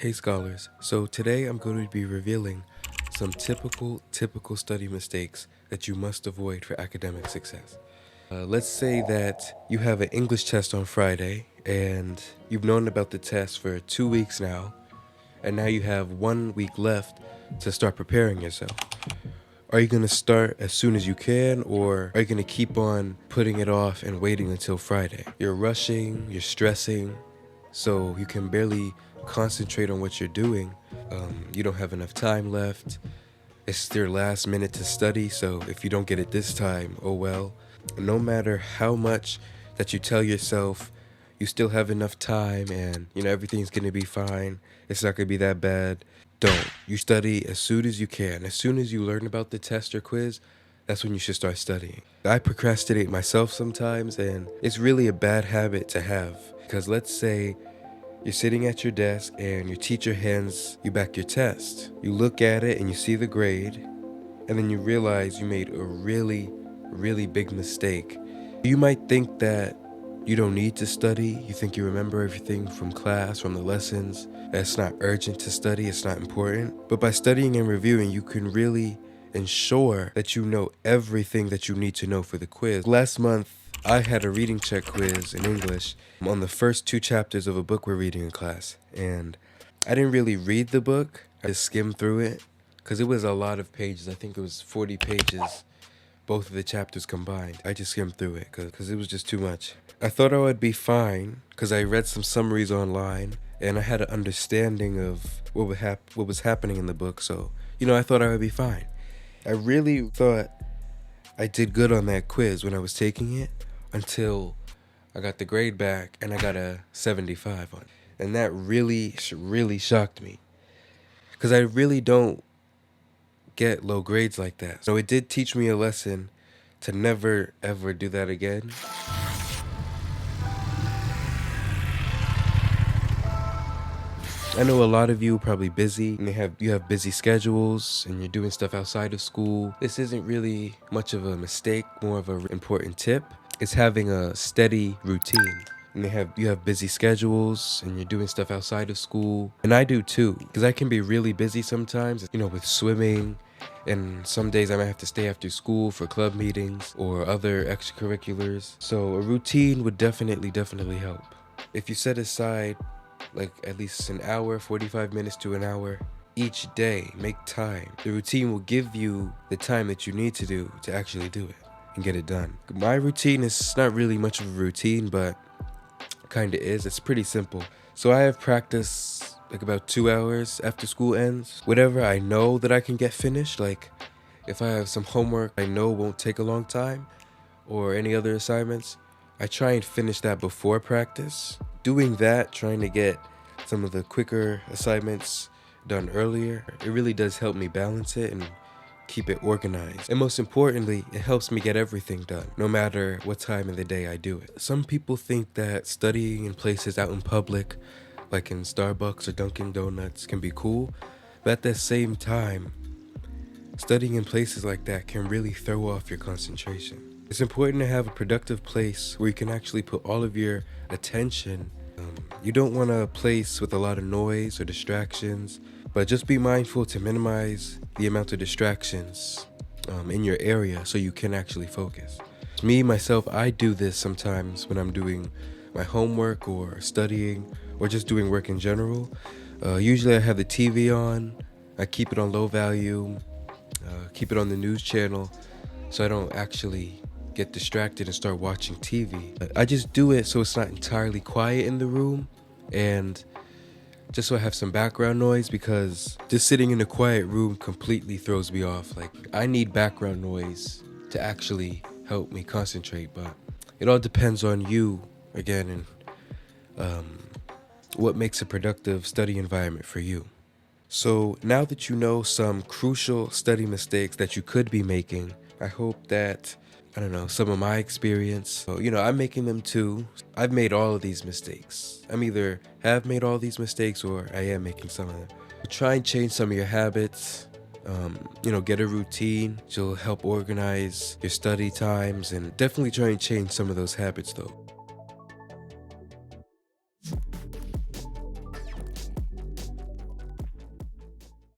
Hey scholars, so today I'm going to be revealing some typical study mistakes that you must avoid for academic success. Let's say that you have an English test on Friday and you've known about the test for 2 weeks now, and now you have 1 week left to start preparing yourself. Are you going to start as soon as you can, or are you going to keep on putting it off and waiting until Friday? You're rushing, you're stressing, so you can barely concentrate on what you're doing. You don't have enough time left. It's your last minute to study, so if you don't get it this time, oh well. No matter how much that you tell yourself you still have enough time and everything's gonna be fine, it's not gonna be that bad, don't. You study as soon as you can. As soon as you learn about the test or quiz, that's when you should start studying. I procrastinate myself sometimes, and it's really a bad habit to have, because let's say you're sitting at your desk and your teacher hands you back your test. You look at it and you see the grade, and then you realize you made a really big mistake. You might think that you don't need to study. You think you remember everything from class, from the lessons. That it's not urgent to study, it's not important. But by studying and reviewing, you can really ensure that you know everything that you need to know for the quiz. Last month, I had a reading check quiz in English on the first 2 chapters of a book we're reading in class. And I didn't really read the book. I just skimmed through it because it was a lot of pages. I think it was 40 pages, both of the chapters combined. I just skimmed through it because it was just too much. I thought I would be fine because I read some summaries online and I had an understanding of what was happening in the book. So, I thought I would be fine. I really thought I did good on that quiz when I was taking it, until I got the grade back and I got a 75 on it. And that really shocked me, because I really don't get low grades like that. So it did teach me a lesson to never ever do that again. I know a lot of you are probably busy and you have busy schedules and you're doing stuff outside of school. This isn't really much of a mistake, more of an important tip. It's having a steady routine. And you have busy schedules and you're doing stuff outside of school. And I do too, because I can be really busy sometimes, with swimming. And some days I might have to stay after school for club meetings or other extracurriculars. So a routine would definitely help. If you set aside like at least an hour, 45 minutes to an hour each day, make time. The routine will give you the time that you need to actually do it and get it done. My routine is not really much of a routine, but kinda is. It's pretty simple. So I have practice like about 2 hours after school ends. Whatever I know that I can get finished, like if I have some homework I know won't take a long time, or any other assignments, I try and finish that before practice. Doing that, trying to get some of the quicker assignments done earlier, it really does help me balance it and keep it organized. And most importantly, it helps me get everything done, no matter what time of the day I do it. Some people think that studying in places out in public, like in Starbucks or Dunkin' Donuts, can be cool, but at the same time, studying in places like that can really throw off your concentration. It's important to have a productive place where you can actually put all of your attention. You don't want a place with a lot of noise or distractions, but just be mindful to minimize the amount of distractions in your area so you can actually focus. Me, myself, I do this sometimes when I'm doing my homework or studying or just doing work in general. Usually I have the TV on, I keep it on low volume, keep it on the news channel so I don't actually get distracted and start watching TV. I just do it so it's not entirely quiet in the room, and just so I have some background noise, because just sitting in a quiet room completely throws me off. Like, I need background noise to actually help me concentrate, but it all depends on you again, and what makes a productive study environment for you. So now that you know some crucial study mistakes that you could be making, I hope that, some of my experience. So, I'm making them too. I've made all of these mistakes. I'm either have made all these mistakes or I am making some of them. Try and change some of your habits. Get a routine. Which will help organize your study times, and definitely try and change some of those habits though.